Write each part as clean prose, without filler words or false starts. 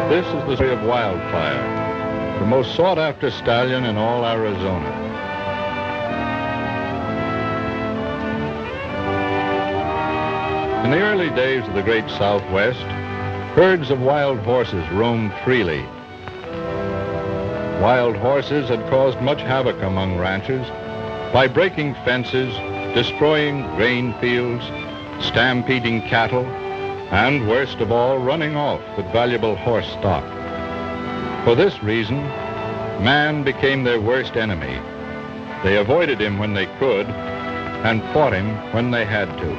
This is the story of Wildfire, the most sought-after stallion in all Arizona. In the early days of the great Southwest, herds of wild horses roamed freely. Wild horses had caused much havoc among ranchers by breaking fences, destroying grain fields, stampeding cattle, and worst of all, running off with valuable horse stock. For this reason, man became their worst enemy. They avoided him when they could and fought him when they had to.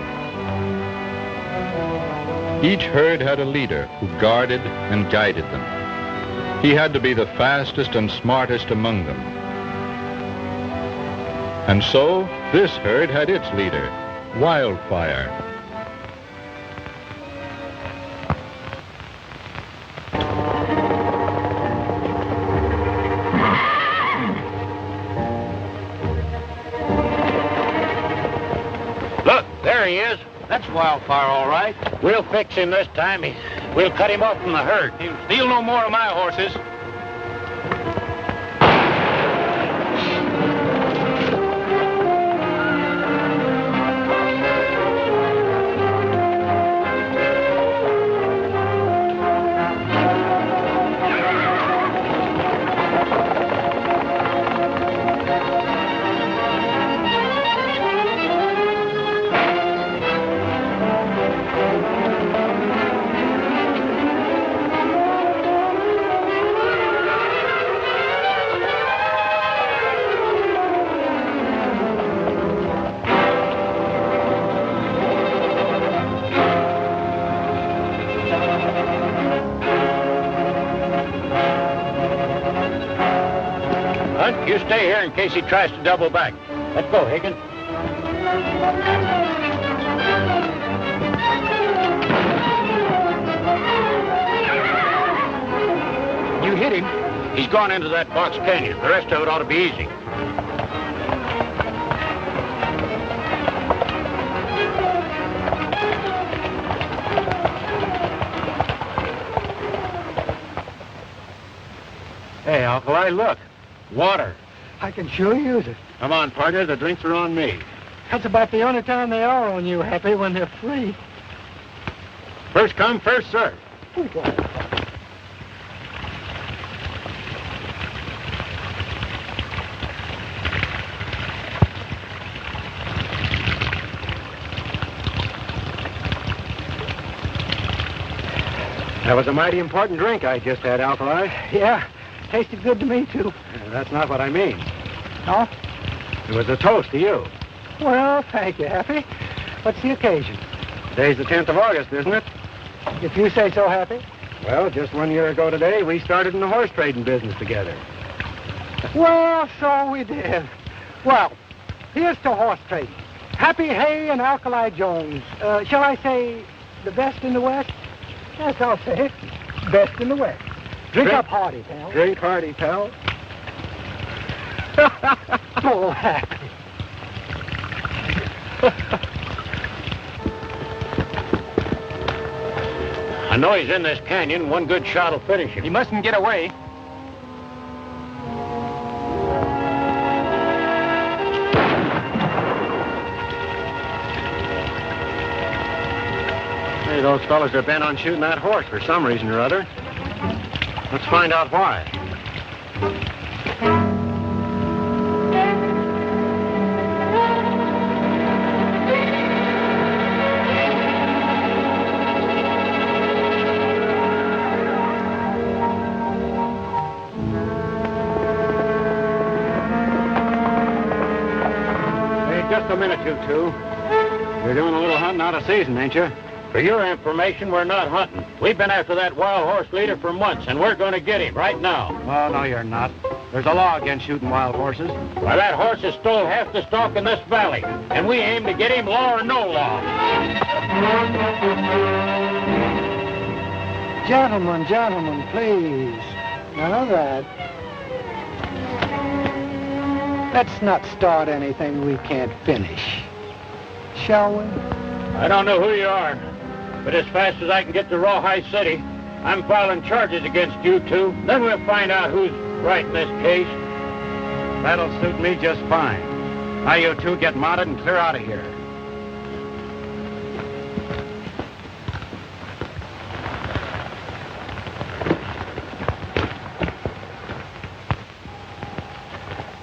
Each herd had a leader who guarded and guided them. He had to be the fastest and smartest among them. And so, this herd had its leader, Wildfire. Look, there he is. That's Wildfire, all right. We'll fix him this time. We'll cut him off from the herd. He'll steal no more of my horses. You stay here in case he tries to double back. Let's go, Higgins. You hit him. He's gone into that box canyon. The rest of it ought to be easy. Hey, Alkali, look. Water. I can sure use it. Come on, partner. The drinks are on me. That's about the only time they are on you, Happy, when they're free. First come, first serve. That was a mighty important drink I just had, Alkali. Yeah, tasted good to me, too. That's not what I mean. No? It was a toast to you. Well, thank you, Happy. What's the occasion? Today's the 10th of August, isn't it? If you say so, Happy. Well, just 1 year ago today, we started in the horse trading business together. Well, so we did. Well, here's to horse trading. Happy Haye and Alkali Jones. Shall I say the best in the West? Yes, I'll say it. Best in the West. Drink up hearty, pal. Drink hearty, pal. Oh, Happy. I know he's in this canyon. One good shot will finish him. He mustn't get away. Hey, those fellas are bent on shooting that horse for some reason or other. Let's find out why. Just a minute, you two. You're doing a little hunting out of season, ain't you? For your information, we're not hunting. We've been after that wild horse leader for months, and we're going to get him right now. Oh, no, you're not. There's a law against shooting wild horses. Why, that horse has stole half the stock in this valley, and we aim to get him, law or no law. Gentlemen, gentlemen, please. None of that. Let's not start anything we can't finish. Shall we? I don't know who you are, but as fast as I can get to Rawhide City, I'm filing charges against you two. Then we'll find out who's right in this case. That'll suit me just fine. Now you two get mounted and clear out of here.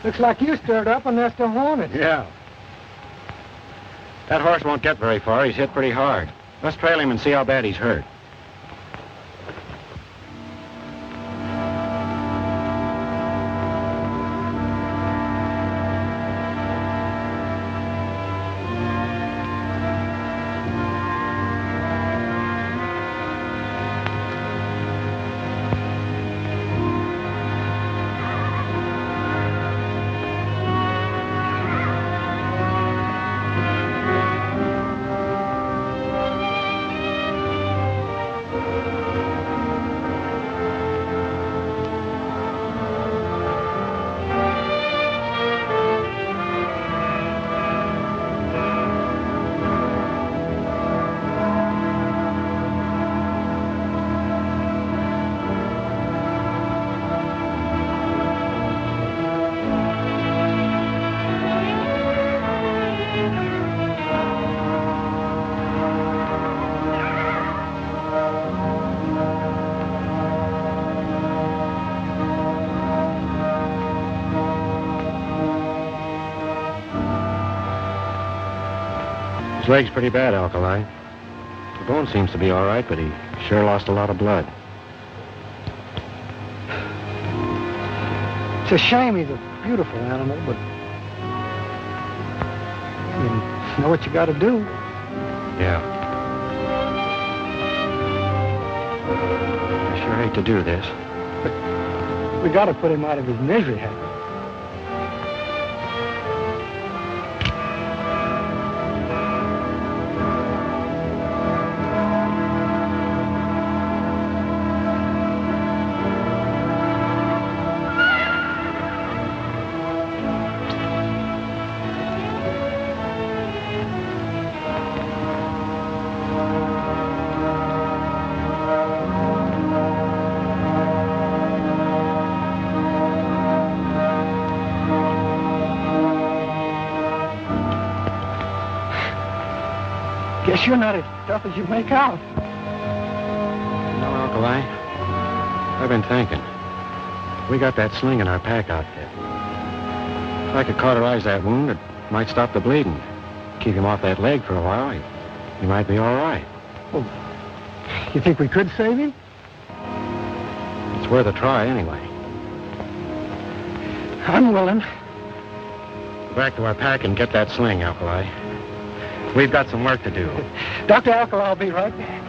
Looks like you stirred up a nest of hornets. Yeah. That horse won't get very far. He's hit pretty hard. Let's trail him and see how bad he's hurt. His leg's pretty bad, Alkali. The bone seems to be all right, but he sure lost a lot of blood. It's a shame. He's a beautiful animal, but you know what you got to do. Yeah. I sure hate to do this. But we got to put him out of his misery, Haye. Guess you're not as tough as you make out. No, Alkali. I've been thinking. We got that sling in our pack outfit. If I could cauterize that wound, it might stop the bleeding. Keep him off that leg for a while, he might be all right. Well, you think we could save him? It's worth a try anyway. I'm willing. Go back to our pack and get that sling, Alkali. We've got some work to do. Dr. Alkali, I'll be right back.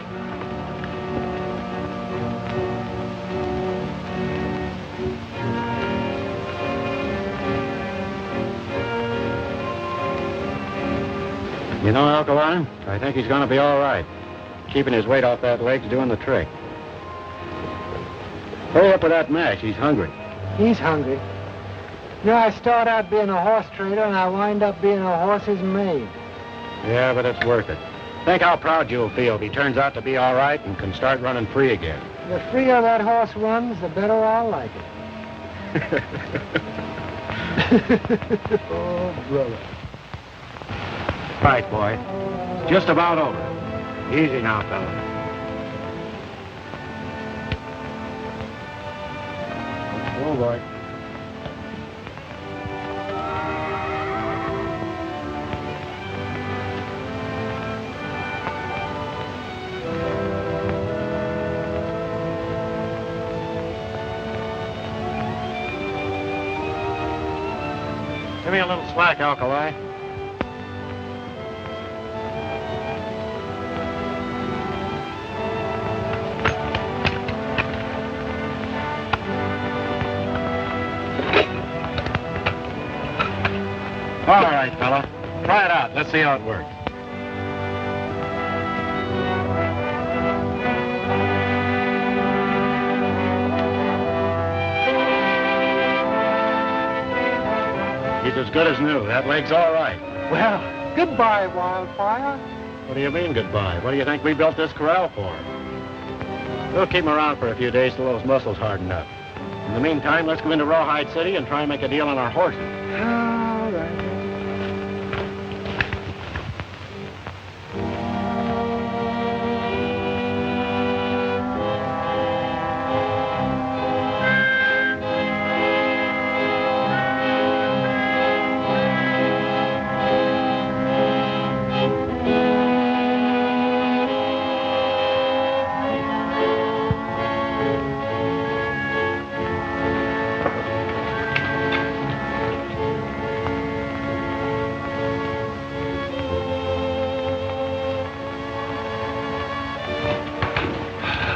You know, Alkali, I think he's going to be all right. Keeping his weight off that leg's doing the trick. Hurry up with that mash. He's hungry. He's hungry. You know, I start out being a horse trader, and I wind up being a horse's maid. Yeah, but it's worth it. Think how proud you'll feel if he turns out to be all right and can start running free again. The freer that horse runs, the better I'll like it. Oh, brother. Right, boy. It's just about over. Easy now, fella. Oh, boy. Give me a little slack, Alkali. All right, fella. Try it out. Let's see how it works. He's as good as new. That leg's all right. Well, goodbye, Wildfire. What do you mean, goodbye? What do you think we built this corral for? We'll keep him around for a few days till those muscles harden up. In the meantime, let's go into Rawhide City and try and make a deal on our horses. All right.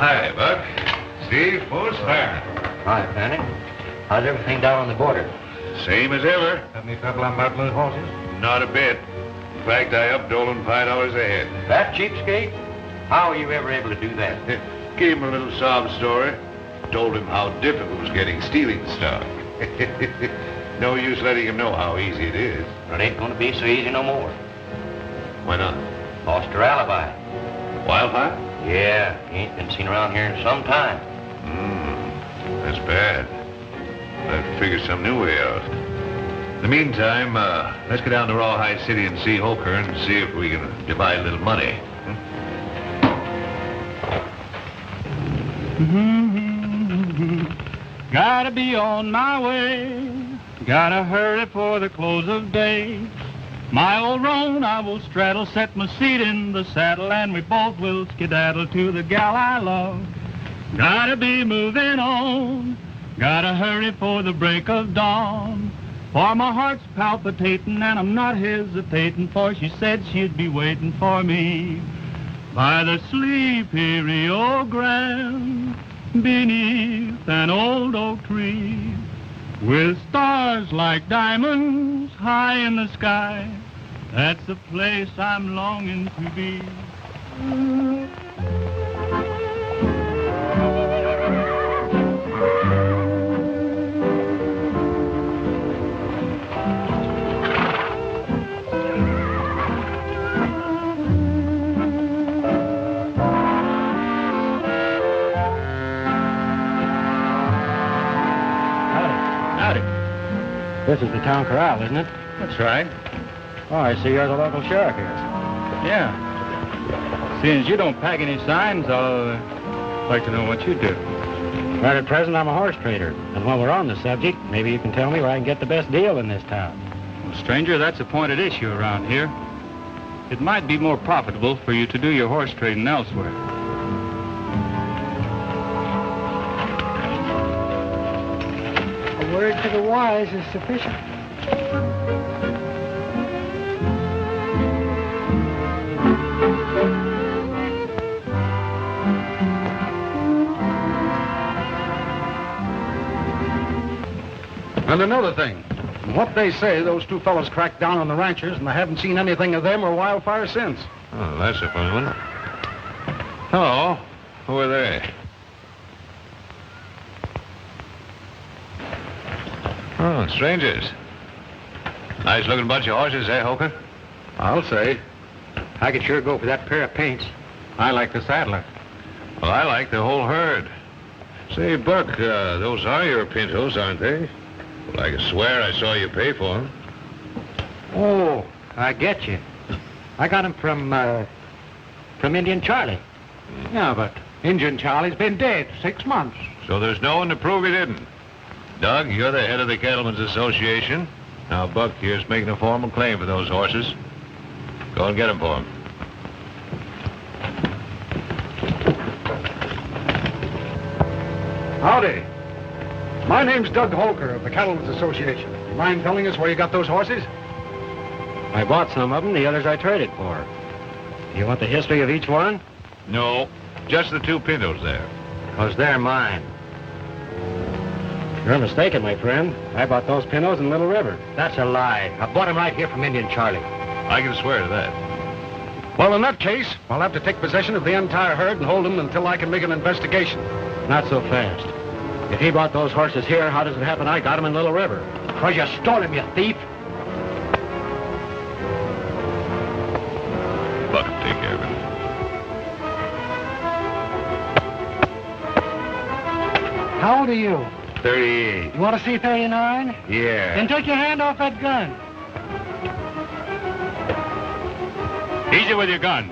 Hi, Buck. Steve, full fire. Hi, Fanny. How's everything down on the border? Same as ever. Have any trouble on about those horses? Not a bit. In fact, I upped Dolan $5 a head. That cheapskate? How were you ever able to do that? Gave him a little sob story. Told him how difficult it was getting stealing stock. No use letting him know how easy it is. It ain't gonna be so easy no more. Why not? Lost her alibi. Wildfire? Yeah, he ain't been seen around here in some time. That's bad. I'll have to figure some new way out. In the meantime, let's go down to Rawhide City and see Holker and see if we can divide a little money. Gotta be on my way. Gotta hurry for the close of day. My old roan I will straddle, set my seat in the saddle, and we both will skedaddle to the gal I love. Gotta be moving on. Gotta hurry for the break of dawn. For my heart's palpitating and I'm not hesitating, for she said she'd be waiting for me by the sleepy Rio Grande, beneath an old oak tree, with stars like diamonds high in the sky. That's the place I'm longing to be. This is the town corral, isn't it? That's right. Oh, I see you're the local sheriff here. Yeah. Seeing as you don't pack any signs, I'll like to know what you do. Right at present, I'm a horse trader. And while we're on the subject, maybe you can tell me where I can get the best deal in this town. Well, stranger, that's a pointed issue around here. It might be more profitable for you to do your horse trading elsewhere. A word to the wise is sufficient. And another thing, from what they say, those two fellows cracked down on the ranchers, and I haven't seen anything of them or Wildfire since. Oh, that's a funny one. Hello. Who are they? Oh, strangers. Nice-looking bunch of horses, eh, Holker? I'll say. I could sure go for that pair of paints. I like the saddler. Well, I like the whole herd. Say, Buck, those are your pintos, aren't they? Well, I can swear I saw you pay for them. Oh, I get you. I got him from Indian Charlie. Yeah, but Indian Charlie's been dead 6 months. So there's no one to prove he didn't. Doug, you're the head of the Cattlemen's Association. Now, Buck here's making a formal claim for those horses. Go and get them for him. Howdy. My name's Doug Holker of the Cattlemen's Association. You mind telling us where you got those horses? I bought some of them, the others I traded for. You want the history of each one? No, just the two pintos there. 'Cause they're mine. You're mistaken, my friend. I bought those pintos in Little River. That's a lie. I bought them right here from Indian Charlie. I can swear to that. Well, in that case, I'll have to take possession of the entire herd and hold them until I can make an investigation. Not so fast. If he bought those horses here, how does it happen I got them in Little River? 'Cause you stole them, you thief. Buck will take care of it. How old are you? 38. You want to see 39? Yeah. Then take your hand off that gun. Easy with your gun.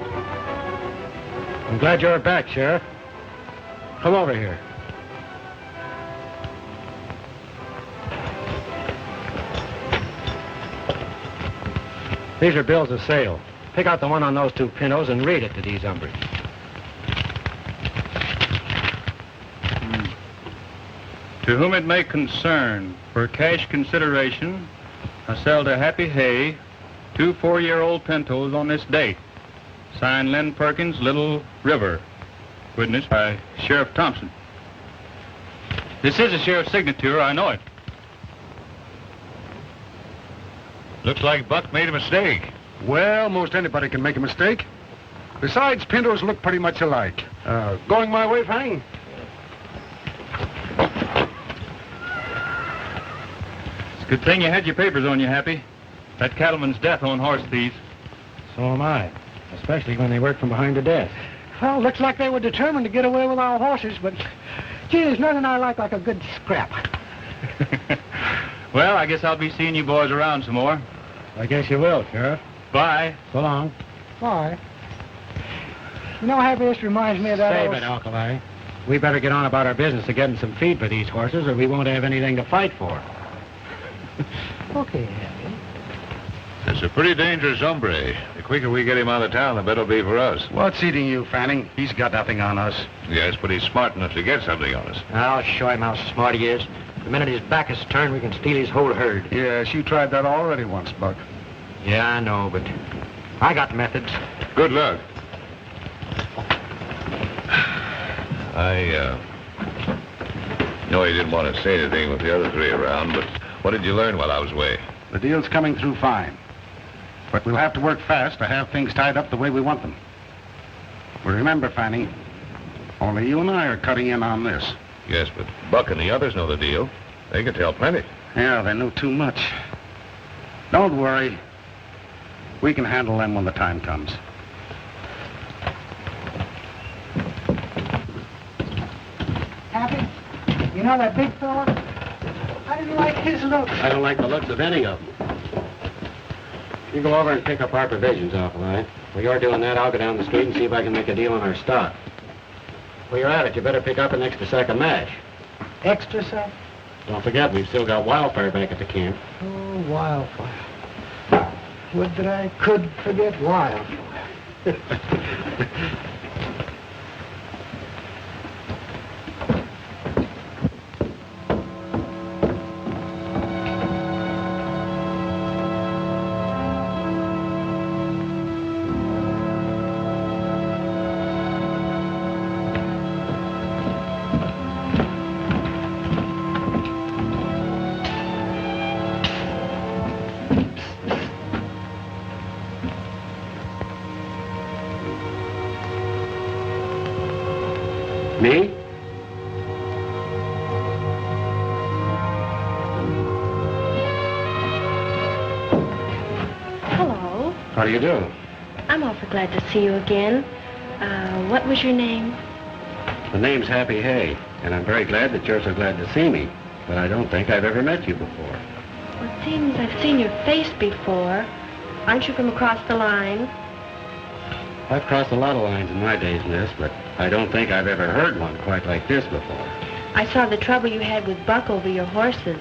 I'm glad you're back, Sheriff. Come over here. These are bills of sale. Pick out the one on those two pintos and read it to these hombres. To whom it may concern, for cash consideration, I sell to Happy Haye 2 4-year-old pintos on this date. Signed Lynn Perkins, Little River. Witnessed by Sheriff Thompson. This is a sheriff's signature, I know it. Looks like Buck made a mistake. Well, most anybody can make a mistake. Besides, pintos look pretty much alike. Going my way, Fanning? It's a good thing you had your papers on you, Happy. That cattleman's death on horse thieves. So am I. Especially when they work from behind to death. Well, looks like they were determined to get away with our horses, but gee, there's nothing I like a good scrap. Well, I guess I'll be seeing you boys around some more. I guess you will, Sheriff. Bye. So long. Why? You know, Happy, this reminds me of that Save it, Alkali. We better get on about our business of getting some feed for these horses, or we won't have anything to fight for. Okay, Happy. It's a pretty dangerous hombre. The quicker we get him out of town, the better it'll be for us. What's eating you, Fanning? He's got nothing on us. Yes, but he's smart enough to get something on us. I'll show him how smart he is. The minute his back is turned, we can steal his whole herd. Yes, you tried that already once, Buck. Yeah, I know, but I got methods. Good luck. No, he didn't want to say anything with the other three around, but what did you learn while I was away? The deal's coming through fine. But we'll have to work fast to have things tied up the way we want them. But remember, Fanning, only you and I are cutting in on this. Yes, but Buck and the others know the deal. They can tell plenty. Yeah, they know too much. Don't worry. We can handle them when the time comes. Happy, you know that big fella? I didn't like his looks. I don't like the looks of any of them. You go over and pick up our provisions, Alkali. While you're doing that, I'll go down the street and see if I can make a deal on our stock. While you're at it, you better pick up an extra sack of mash. Extra sack? Don't forget, we've still got Wildfire back at the camp. Oh, Wildfire. Would that I could forget Wildfire. Me? Hello. How do you do? I'm awfully glad to see you again. What was your name? The name's Happy Haye, and I'm very glad that you're so glad to see me. But I don't think I've ever met you before. Well, it seems I've seen your face before. Aren't you from across the line? I've crossed a lot of lines in my days, miss, but I don't think I've ever heard one quite like this before. I saw the trouble you had with Buck over your horses.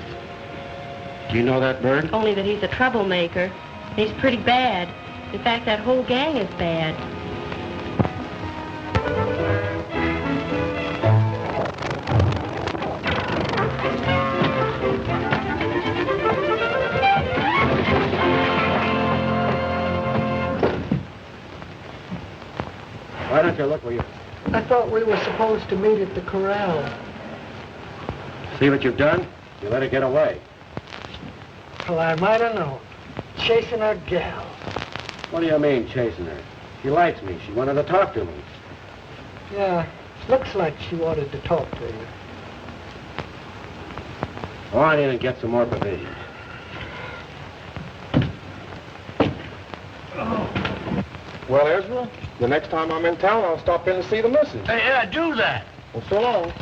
Do you know that bird? Only that he's a troublemaker. He's pretty bad. In fact, that whole gang is bad. Why don't you look where you... I thought we were supposed to meet at the corral. See what you've done? You let her get away. Well, I might have known. Chasing a gal. What do you mean, chasing her? She likes me. She wanted to talk to me. Yeah, looks like she wanted to talk to you. Go on in and get some more provisions. Well, Ezra, the next time I'm in town, I'll stop in and see the missus. Yeah, do that. Well, so long.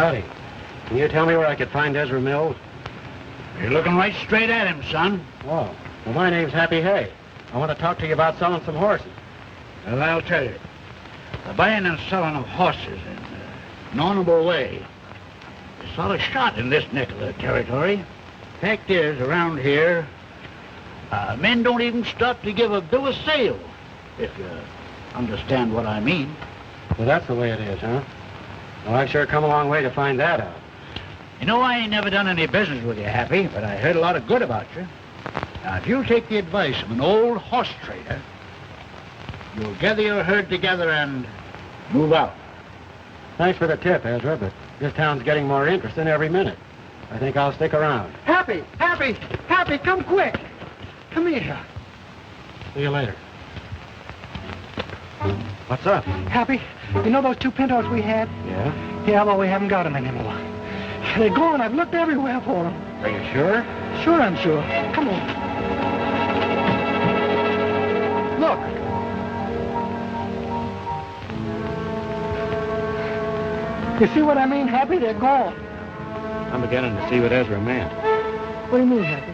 Howdy. Can you tell me where I could find Ezra Mills? You're looking right straight at him, son. Oh, well, my name's Happy Haye. I want to talk to you about selling some horses. Well, I'll tell you. The buying and selling of horses in an honorable way is sort of shot in this neck of the territory. Fact is, around here, men don't even stop to give a bill of sale, if you understand what I mean. Well, that's the way it is, huh? Well, I've sure come a long way to find that out. You know, I ain't never done any business with you, Happy, but I heard a lot of good about you. Now, if you'll take the advice of an old horse trader, you'll gather your herd together and move out. Thanks for the tip, Ezra, but this town's getting more interesting every minute. I think I'll stick around. Happy, come quick. Come here. See you later. What's up? Happy, you know those 2 pintos we had? Yeah? Yeah, well, we haven't got them anymore. They're gone. I've looked everywhere for them. Are you sure? Sure, I'm sure. Come on. Look. You see what I mean, Happy? They're gone. I'm beginning to see what Ezra meant. What do you mean, Happy?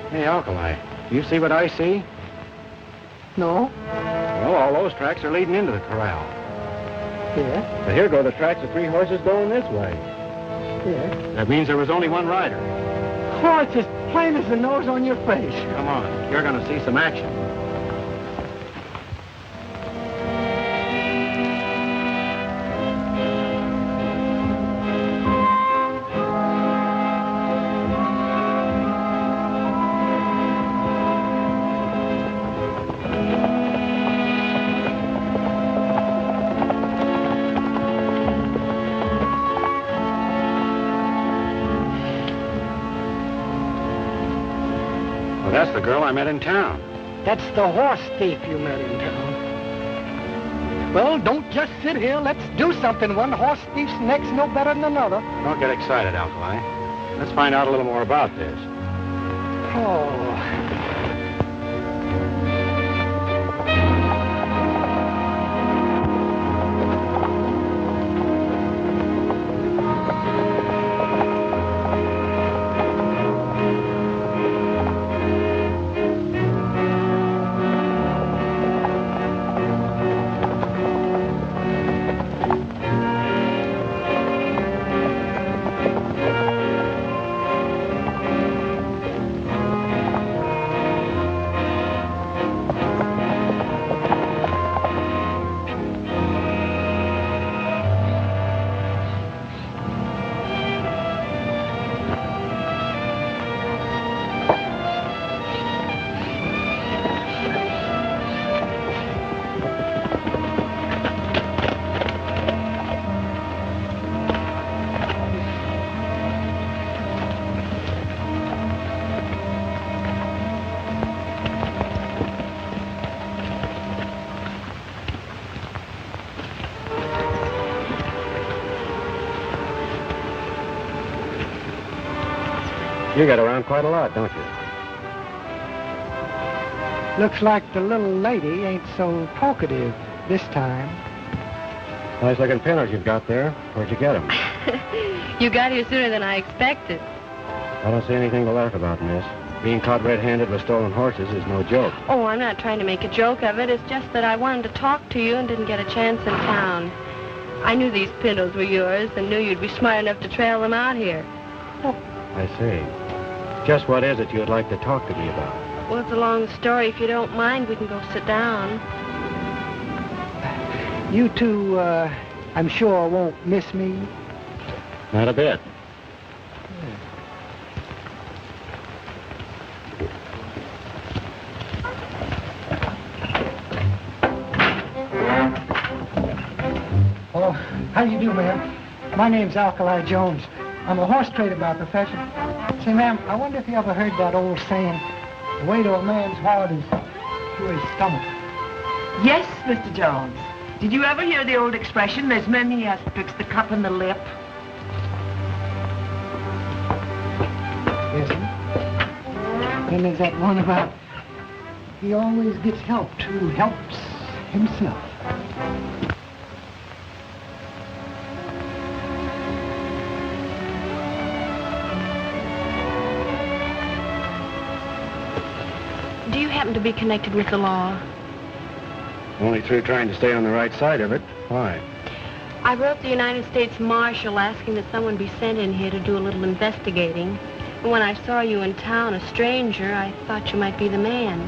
Hey, Alkali, do you see what I see? No. Well, all those tracks are leading into the corral. Yeah. But here go the tracks of 3 horses going this way. Yeah. That means there was only one rider. Oh, it's as plain as the nose on your face. Come on, you're going to see some action. That's the girl I met in town. That's the horse thief you met in town. Well, don't just sit here. Let's do something. One horse thief's neck's no better than another. Don't get excited, Alkali. Let's find out a little more about this. Oh. You get around quite a lot, don't you? Looks like the little lady ain't so talkative this time. Nice looking pinners you've got there. Where'd you get them? You got here sooner than I expected. I don't see anything to laugh about, miss. Being caught red-handed with stolen horses is no joke. Oh, I'm not trying to make a joke of it. It's just that I wanted to talk to you and didn't get a chance in town. I knew these pintos were yours and knew you'd be smart enough to trail them out here. Oh. I see. Just what is it you'd like to talk to me about? Well, it's a long story. If you don't mind, we can go sit down. You two, I'm sure won't miss me. Not a bit. Oh, how do you do, ma'am? My name's Alkali Jones. I'm a horse trader by profession. Say, ma'am, I wonder if you ever heard that old saying, the way to a man's heart is to his stomach. Yes, Mr. Jones. Did you ever hear the old expression, there's many as betwixt the cup and the lip? Yes, sir. Then there's that one about he always gets helped who helps himself. happen to be connected with the law? Only through trying to stay on the right side of it. Why? I wrote the United States Marshal asking that someone be sent in here to do a little investigating. And when I saw you in town, a stranger, I thought you might be the man.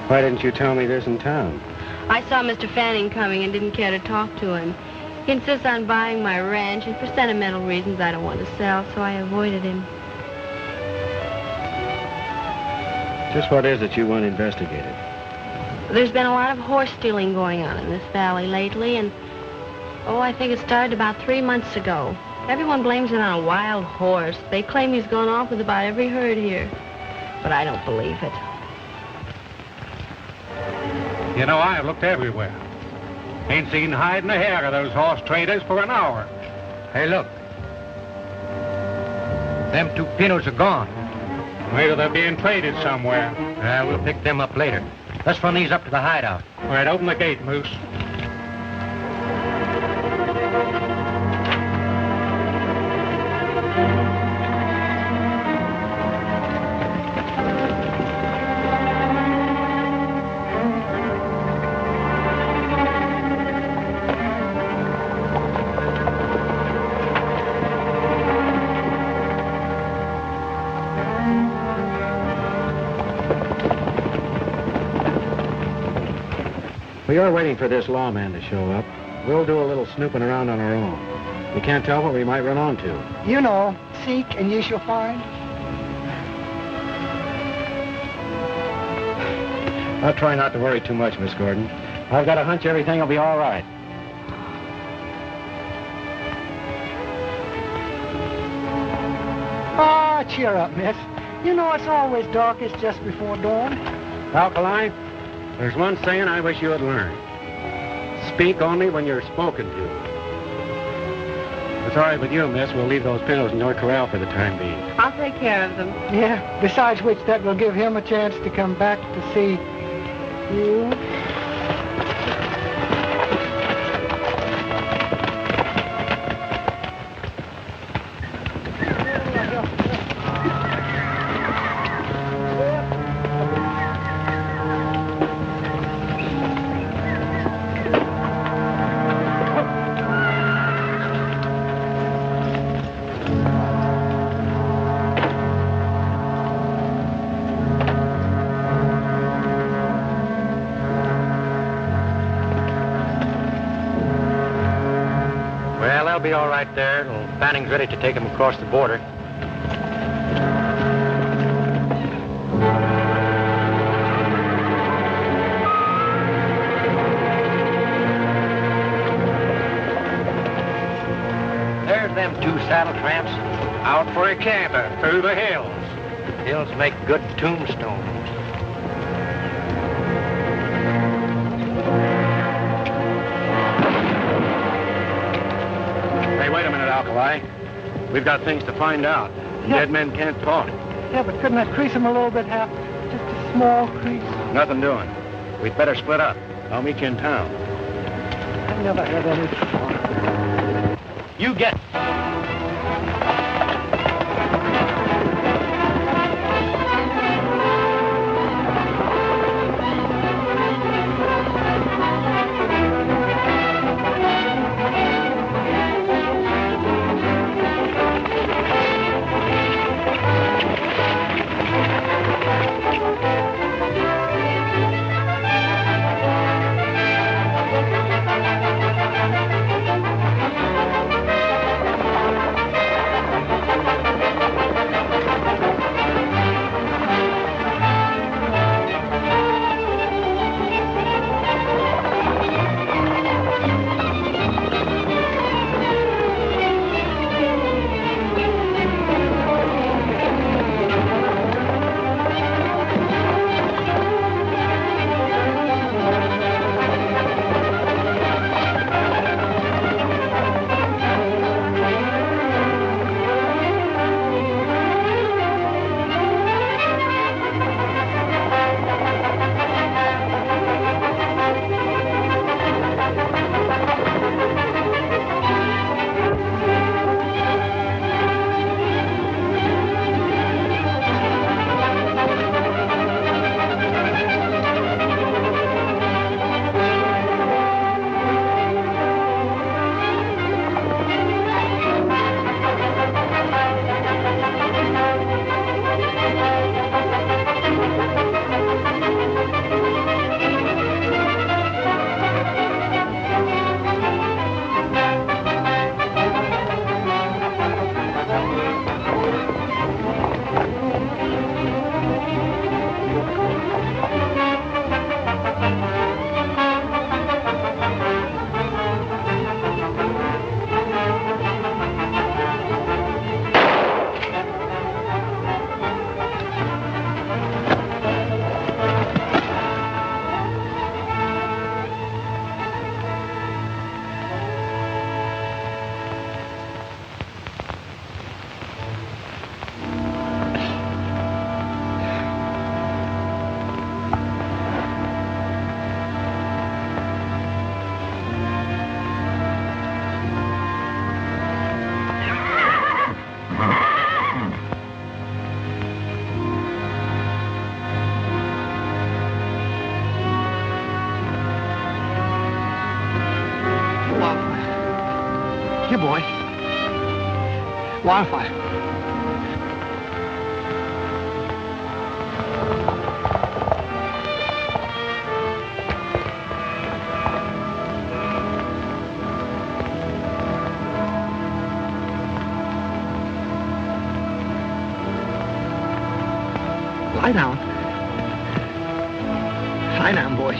Why didn't you tell me this in town? I saw Mr. Fanning coming and didn't care to talk to him. He insists on buying my ranch, and for sentimental reasons I don't want to sell, so I avoided him. Just what is it you want investigated? There's been a lot of horse stealing going on in this valley lately, and, I think it started about 3 months ago. Everyone blames it on a wild horse. They claim he's gone off with about every herd here. But I don't believe it. You know, I've looked everywhere. Ain't seen hide nor hair of those horse traders for an hour. Hey, look. Them 2 pinos are gone. Maybe they're being traded somewhere. We'll pick them up later. Let's run these up to the hideout. All right, open the gate, Moose. We are waiting for this lawman to show up. We'll do a little snooping around on our own. We can't tell what we might run onto. You know, seek and ye shall find. I'll try not to worry too much, Miss Gordon. I've got a hunch everything will be all right. Ah, cheer up, miss. You know it's always darkest just before dawn. Alkali, there's one saying I wish you had learned. Speak only when you're spoken to. It's all right with you, miss. We'll leave those pillows in your corral for the time being. I'll take care of them. Yeah, besides which that will give him a chance to come back to see you. They'll be all right there till Fanning's ready to take them across the border. There's them 2 saddle tramps out for a canter through the hills. Hills make good tombstones. Wait a minute, Alkali. We've got things to find out. Yeah. Dead men can't talk. Yeah, but couldn't I crease him a little bit, Hap? Just a small crease. Nothing doing. We'd better split up. I'll meet you in town. I've never had any fun. You get... Here, boy. Wildfire. Lie down. Lie down, boy.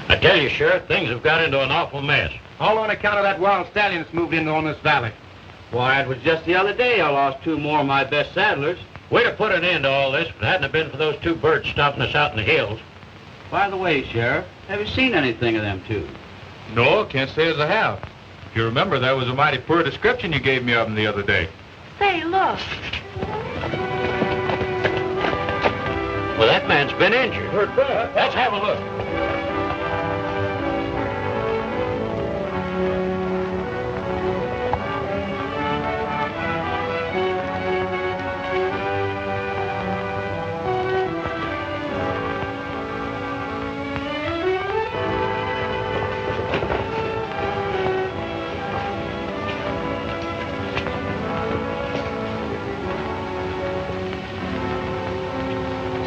I tell you, Sheriff, things have got into an awful mess. All on account of that wild stallion that's moved into on this valley. Why, it was just the other day I lost 2 more of my best saddlers. We'd have put an end to all this if it hadn't have been for those 2 birds stopping us out in the hills. By the way, Sheriff, have you seen anything of them 2? No, can't say as I have. If you remember, that was a mighty poor description you gave me of them the other day. Say, look. Well, that man's been injured. Let's have a look.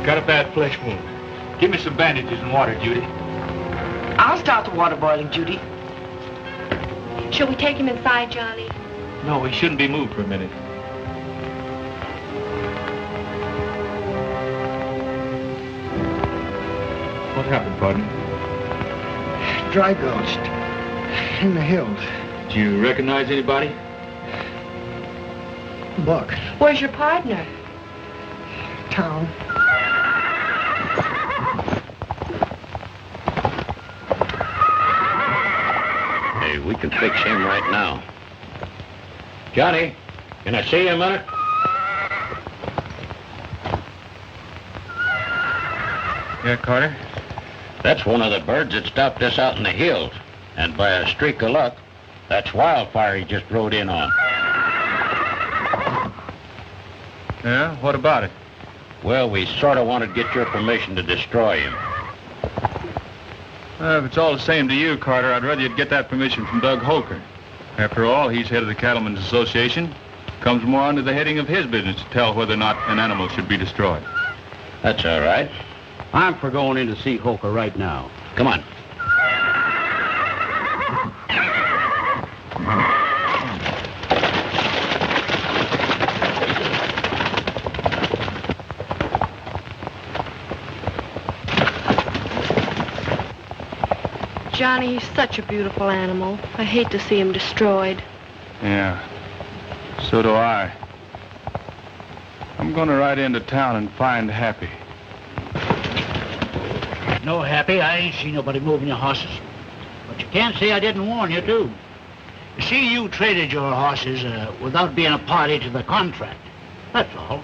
Got a bad flesh wound. Give me some bandages and water, Judy. I'll start the water boiling, Judy. Shall we take him inside, Johnny? No, he shouldn't be moved for a minute. What happened, Padden? Dry gulched. In the hills. Do you recognize anybody? Buck. Where's your partner? Town. Hey, we can fix him right now. Johnny, can I see you a minute? Yeah, Carter? That's one of the birds that stopped us out in the hills. And by a streak of luck, that's Wildfire he just rode in on. Yeah? What about it? Well, we sort of wanted to get your permission to destroy him. If it's all the same to you, Carter, I'd rather you'd get that permission from Doug Holker. After all, he's head of the Cattlemen's Association. Comes more under the heading of his business to tell whether or not an animal should be destroyed. That's all right. I'm for going in to see Holker right now. Come on. Johnny, he's such a beautiful animal. I hate to see him destroyed. Yeah. So do I. I'm going to ride into town and find Happy. No, Happy, I ain't seen nobody moving your horses. But you can't say I didn't warn you, too. You see, you traded your horses without being a party to the contract. That's all.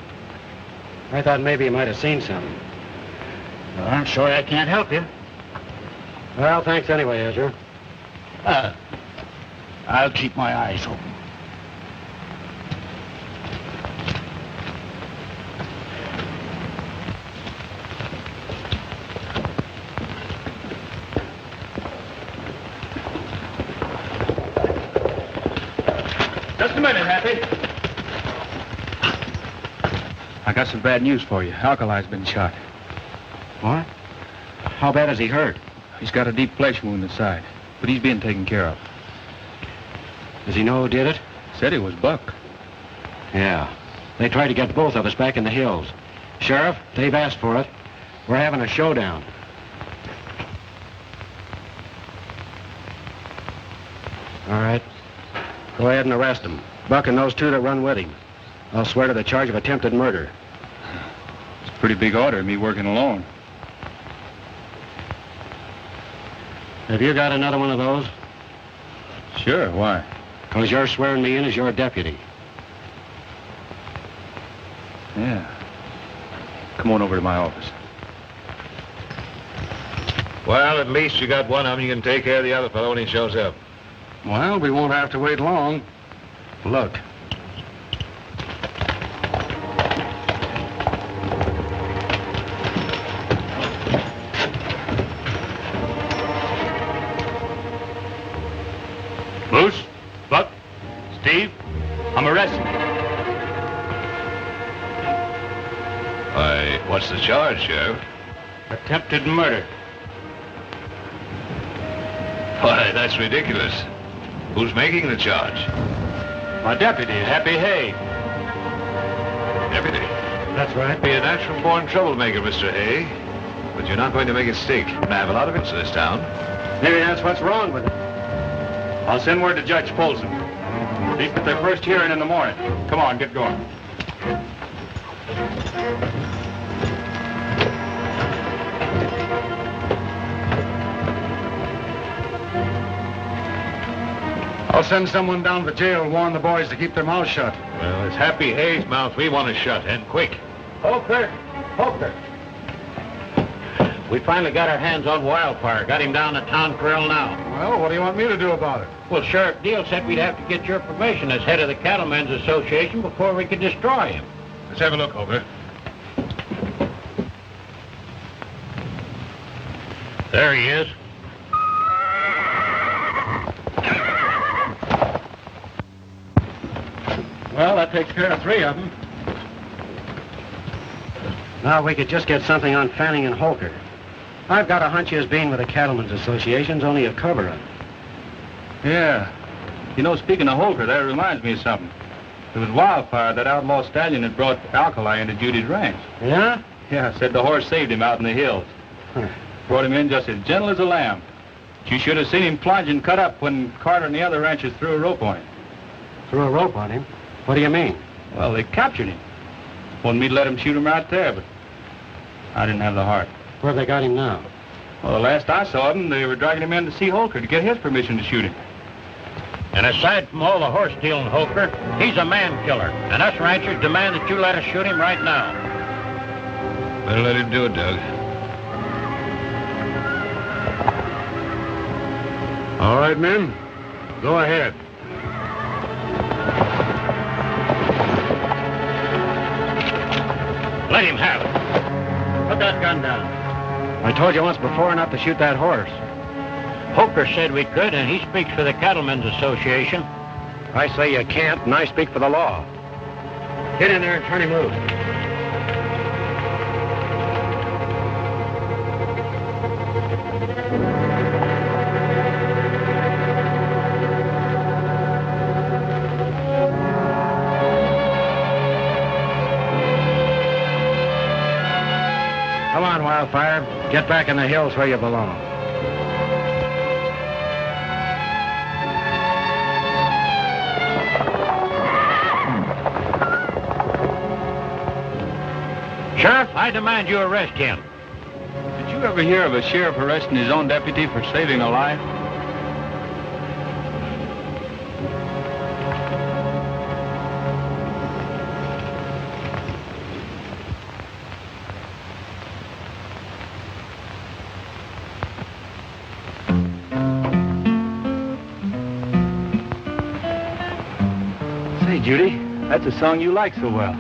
I thought maybe you might have seen something. Well, I'm sorry I can't help you. Well, thanks anyway, Ezra. I'll keep my eyes open. Just a minute, Happy. I got some bad news for you. Alkali's been shot. What? How bad is he hurt? He's got a deep flesh wound in the side, but he's being taken care of. Does he know who did it? Said it was Buck. Yeah. They tried to get both of us back in the hills. Sheriff, they've asked for it. We're having a showdown. All right. Go ahead and arrest him. Buck and those 2 that run with him. I'll swear to the charge of attempted murder. It's a pretty big order, me working alone. Have you got another one of those? Sure, why? Because you're swearing me in as your deputy. Yeah. Come on over to my office. Well, at least you got one of them. You can take care of the other fellow when he shows up. Well, we won't have to wait long. Look. Bruce, Buck, Steve, I'm arresting you. Why, what's the charge, Sheriff? Attempted murder. Why, that's ridiculous. Who's making the charge? My deputy, Happy Haye. Deputy. That's right. Be a natural-born troublemaker, Mr. Haye. But you're not going to make a stink. I have a lot of it in this town. Maybe that's what's wrong with it. I'll send word to Judge Polson. He's at their first hearing in the morning. Come on, get going. I'll send someone down to the jail and warn the boys to keep their mouths shut. Well, it's Happy Haye's mouth we want to shut, and quick. Holker! We finally got our hands on Wildfire. Got him down at Town Corral now. Well, what do you want me to do about it? Well, Sheriff Deal said we'd have to get your permission as head of the Cattlemen's Association before we could destroy him. Let's have a look, Holker. There he is. Well, that takes care of 3 of them. Now we could just get something on Fanning and Holker. I've got a hunch his being with the Cattlemen's Association's only a cover-up. Yeah. You know, speaking of Holker, that reminds me of something. It was Wildfire, that outlaw stallion that brought Alkali into Judy's ranch. Yeah? Yeah, said the horse saved him out in the hills. Brought him in just as gentle as a lamb. You should have seen him plunge and cut up when Carter and the other ranchers threw a rope on him. Threw a rope on him? What do you mean? Well, they captured him. Wanted me to let him shoot him right there, but I didn't have the heart. Where have they got him now? Well, the last I saw them, they were dragging him in to see Holker to get his permission to shoot him. And aside from all the horse stealing, Holker, he's a man killer. And us ranchers demand that you let us shoot him right now. Better let him do it, Doug. All right, men. Go ahead. Let him have it. Put that gun down. I told you once before not to shoot that horse. Holker said we could, and he speaks for the Cattlemen's Association. I say you can't, and I speak for the law. Get in there and turn him loose. Come on, Wildfire. Get back in the hills where you belong. Sheriff, I demand you arrest him. Did you ever hear of a sheriff arresting his own deputy for saving a life? Say, Judy, that's a song you like so well.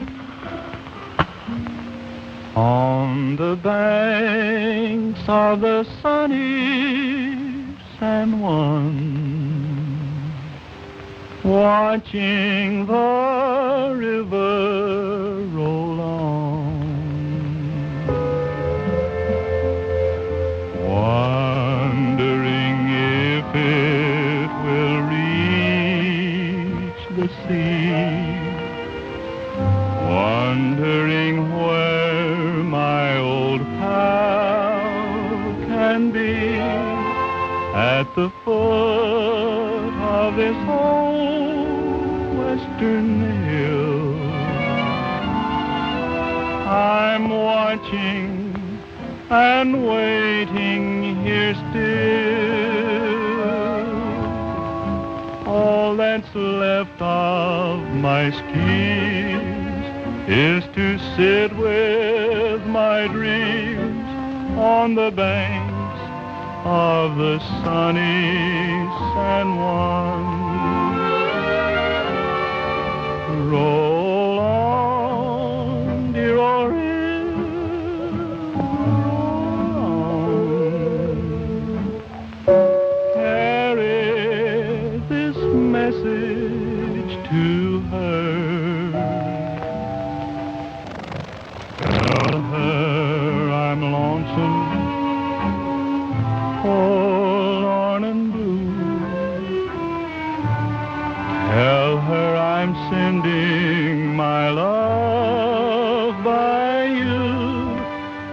On the banks of the sunny San Juan, watching the river roll on, wondering if it will reach the sea, wondering where my old pal can be at the foot of this old western hill. I'm watching and waiting here still. that's left of my schemes is to sit with my dreams on the banks of the sunny San Juan. Roll on, dear old river, roll on. Carry this message to her. Tell her I'm lonesome, forlorn and blue. Tell her I'm sending my love by you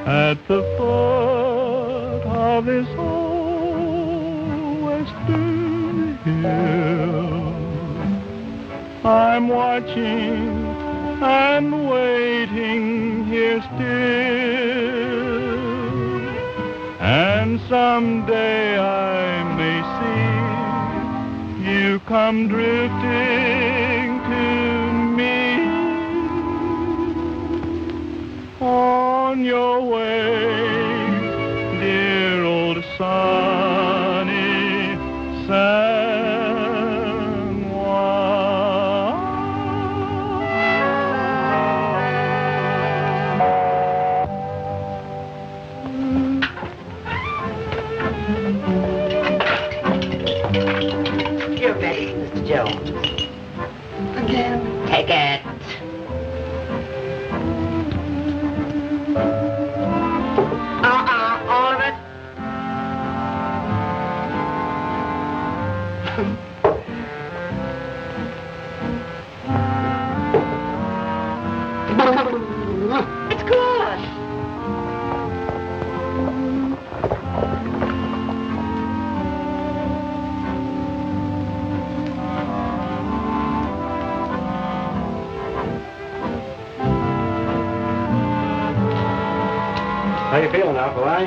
at the foot of this old western hill. I'm watching and waiting here still, and someday I may see you come drifting to me on your way, dear old sunny San Juan. Your best, Mr. Jones. Again? Take it. All of it. It's good. How you feeling, Alkali?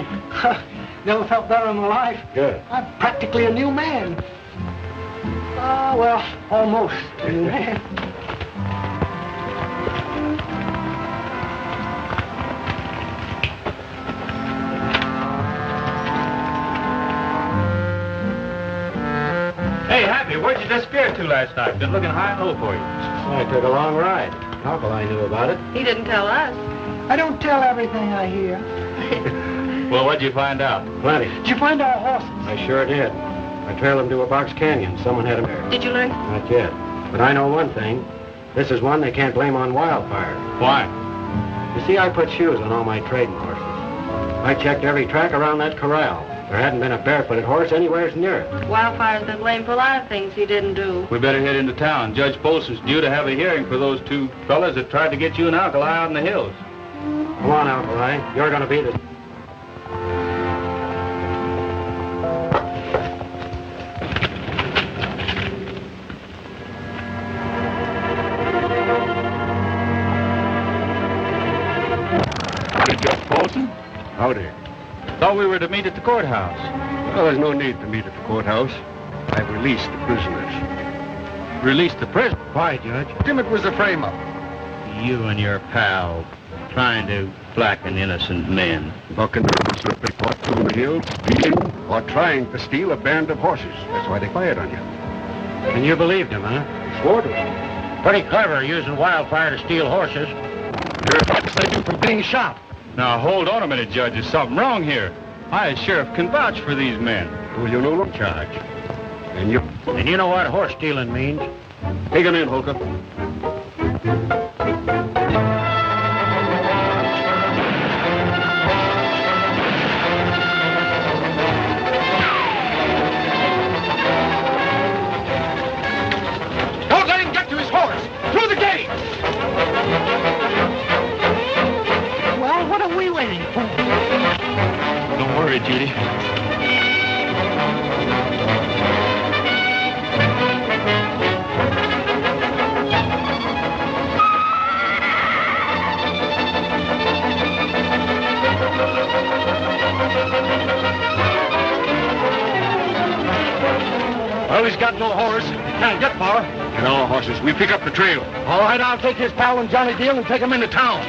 Never felt better in my life. Good. I'm practically a new man. Well, almost a new man. Hey, Happy, where'd you disappear to last night? Been looking high and low for you. I took a long ride. Alkali knew about it. He didn't tell us. I don't tell everything I hear. Well, what'd you find out? Plenty. Did you find our horses? I sure did. I trailed them to a box canyon. Someone had them there. Did you learn? Not yet. But I know one thing. This is one they can't blame on Wildfire. Why? You see, I put shoes on all my trading horses. I checked every track around that corral. There hadn't been a barefooted horse anywhere near it. Wildfire's been blamed for a lot of things he didn't do. We better head into town. Judge Polson's due to have a hearing for those two fellas that tried to get you and Alkali out in the hills. Come on, Alkali. You're going to be the... Judge Polson? Howdy. Thought we were to meet at the courthouse. Well, there's no need to meet at the courthouse. I've released the prisoners. Released the prisoner. Why, Judge? Dimmitt was a frame-up. You and your pal trying to blacken innocent men. Bucking the report through the hills, stealing or trying to steal a band of horses. That's why they fired on you. And you believed him, huh? Swore to it. Pretty clever using Wildfire to steal horses. You're trying to save you from being shot. Now, hold on a minute, Judge. There's something wrong here. I, as sheriff, can vouch for these men. Well, you know no charge. And you... And you know what horse stealing means? Take him in, Holker. Don't let him get to his horse! Through the gate! Well, what are we waiting for? Don't worry, Judy. Well, he's got no horse. Can't get far. Get our horses. We pick up the trail. All right, I'll take his pal and Johnny Deal and take him into town.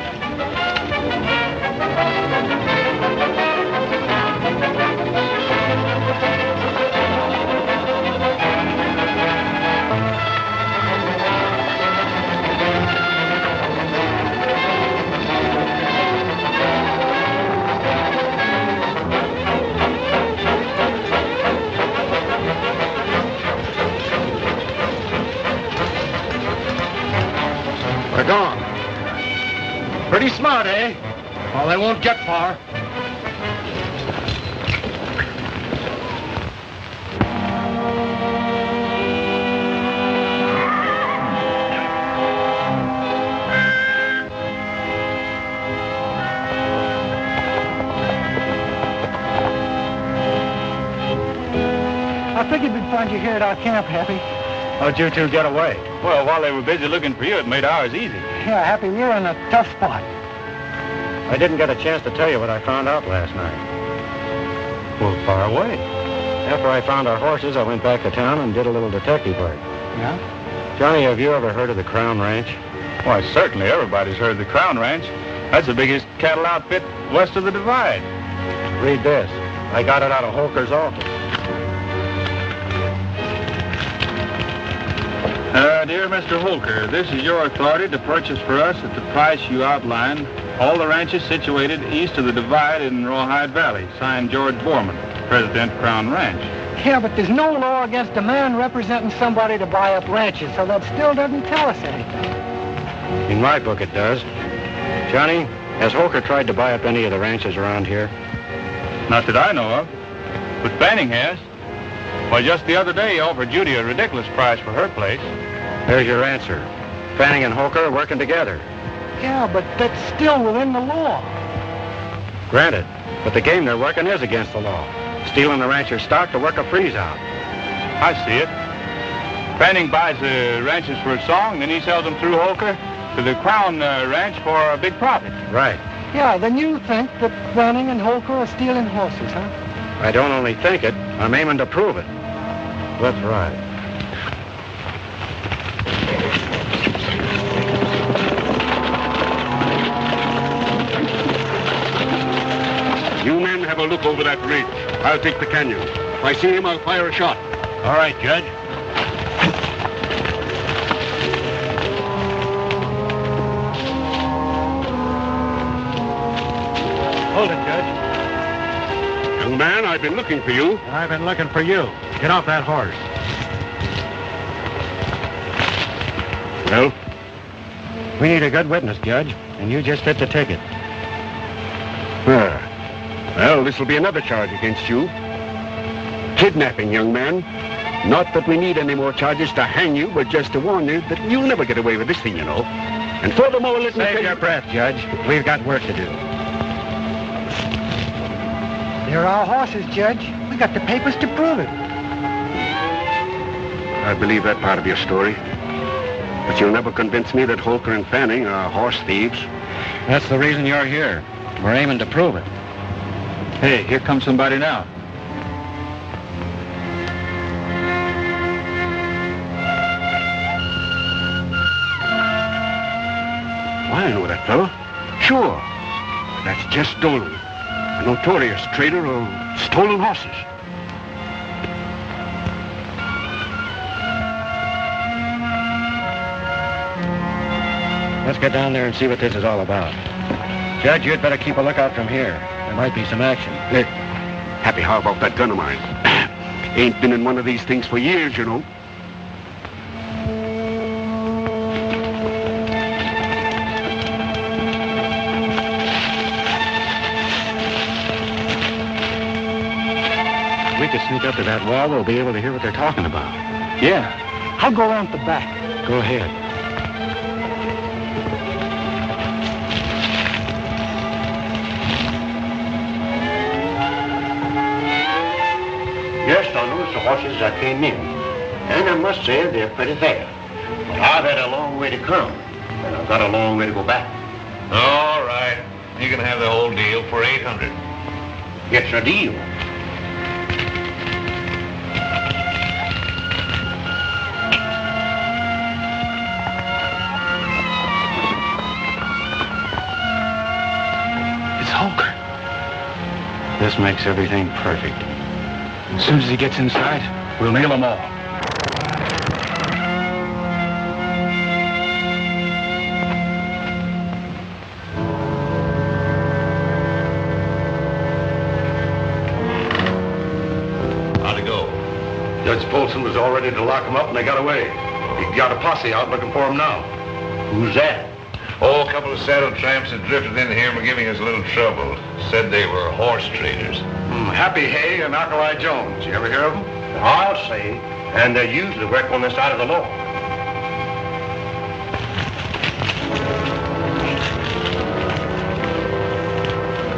They're gone. Pretty smart, eh? Well, they won't get far. I figured we'd find you here at our camp, Happy. How'd you two get away? Well, while they were busy looking for you, it made ours easy. Yeah, Happy, we're in a tough spot. I didn't get a chance to tell you what I found out last night. Well, far away. After I found our horses, I went back to town and did a little detective work. Yeah? Johnny, have you ever heard of the Crown Ranch? Why, certainly everybody's heard of the Crown Ranch. That's the biggest cattle outfit west of the Divide. Read this. I got it out of Holker's office. Dear Mr. Holker, this is your authority to purchase for us at the price you outlined all the ranches situated east of the Divide in Rawhide Valley. Signed, George Borman, President, Crown Ranch. Yeah, but there's no law against a man representing somebody to buy up ranches, so that still doesn't tell us anything. In my book, it does. Johnny, has Holker tried to buy up any of the ranches around here? Not that I know of, but Fanning has. Why, just the other day, he offered Judy a ridiculous price for her place. There's your answer. Fanning and Holker are working together. Yeah, but that's still within the law. Granted, but the game they're working is against the law. Stealing the rancher's stock to work a freeze-out. I see it. Fanning buys the ranches for a song, then he sells them through Holker to the Crown Ranch for a big profit. Right. Yeah, then you think that Fanning and Holker are stealing horses, huh? I don't only think it, I'm aiming to prove it. That's right. You men have a look over that ridge. I'll take the canyon. If I see him, I'll fire a shot. All right, Judge. Hold it, Judge. Young man, I've been looking for you. I've been looking for you. Get off that horse. Well? We need a good witness, Judge, and you just fit the ticket. Well, this will be another charge against you. Kidnapping, young man. Not that we need any more charges to hang you, but just to warn you that you'll never get away with this thing, you know. And furthermore, let me Save tell your you... breath, Judge. We've got work to do. They're our horses, Judge. We got the papers to prove it. I believe that part of your story. But you'll never convince me that Holker and Fanning are horse thieves. That's the reason you're here. We're aiming to prove it. Hey, here comes somebody now. I know that fellow. Sure. That's Jess Dolan, a notorious trader of stolen horses. Let's get down there and see what this is all about. Judge, you'd better keep a lookout from here. There might be some action. Happy, how about that gun of mine? Ain't been in one of these things for years, you know. If we could sneak up to that wall, we'll be able to hear what they're talking about. Yeah. I'll go around the back. Go ahead. Yes, I noticed the horses that came in. And I must say they're pretty fair. But I've had a long way to come. And I've got a long way to go back. All right. You can have the whole deal for $800. It's a deal. This makes everything perfect. As soon as he gets inside, we'll nail them all. How'd it go? Judge Polson was all ready to lock him up and they got away. He got a posse out looking for him now. Who's that? Oh, a couple of saddle tramps had drifted in here and were giving us a little trouble. Said they were horse traders. Happy Haye and Alkali Jones. You ever hear of them? I'll say. And they usually work on this side of the law.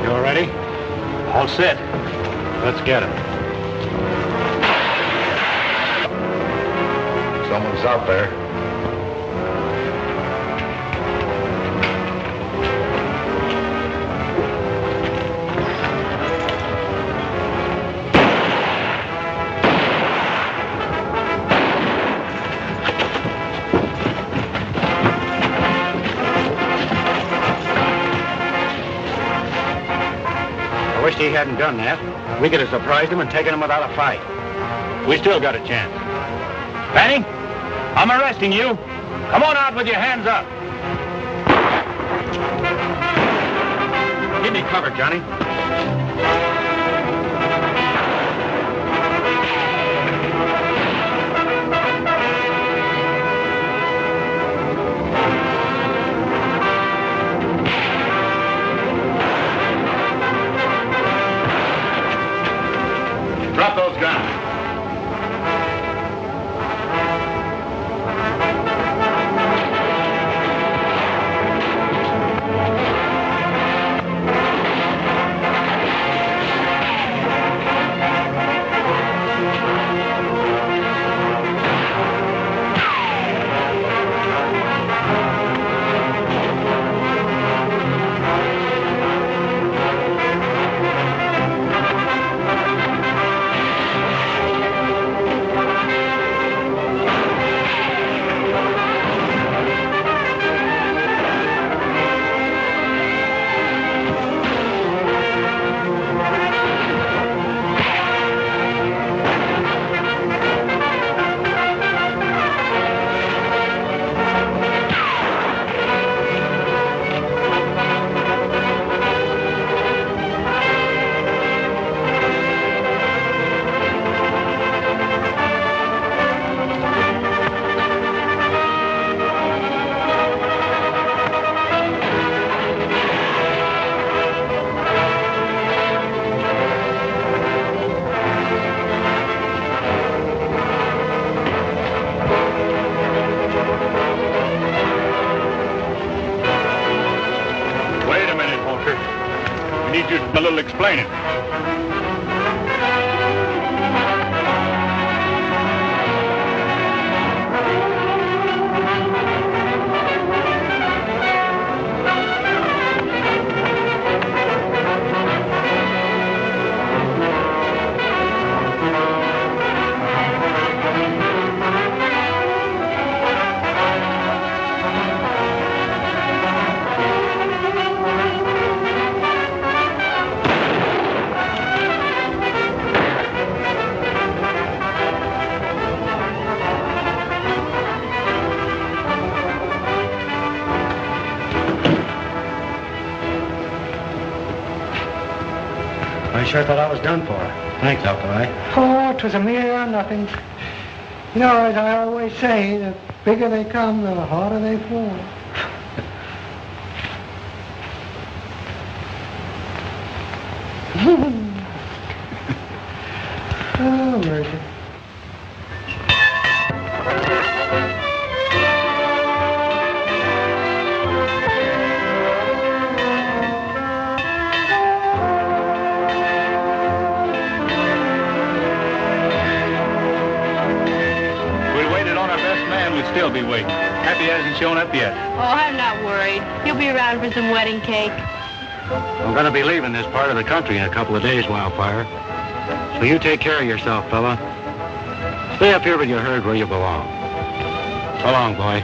You all ready? All set. Let's get him. Someone's out there. I wish he hadn't done that. We could have surprised him and taken him without a fight. We still got a chance. Fanny, I'm arresting you. Come on out with your hands up. Give me cover, Johnny. Drop those guns. need you to do a little explaining. I sure thought I was done for. Thanks, Alkali. Oh, it was a mere nothing. You know, as I always say, the bigger they come, the harder they fall. Oh, mercy. Still be waiting. Happy hasn't shown up yet. Oh, I'm not worried. He'll be around for some wedding cake. I'm going to be leaving this part of the country in a couple of days, Wildfire. So you take care of yourself, fella. Stay up here with your herd where you belong. So long, boy.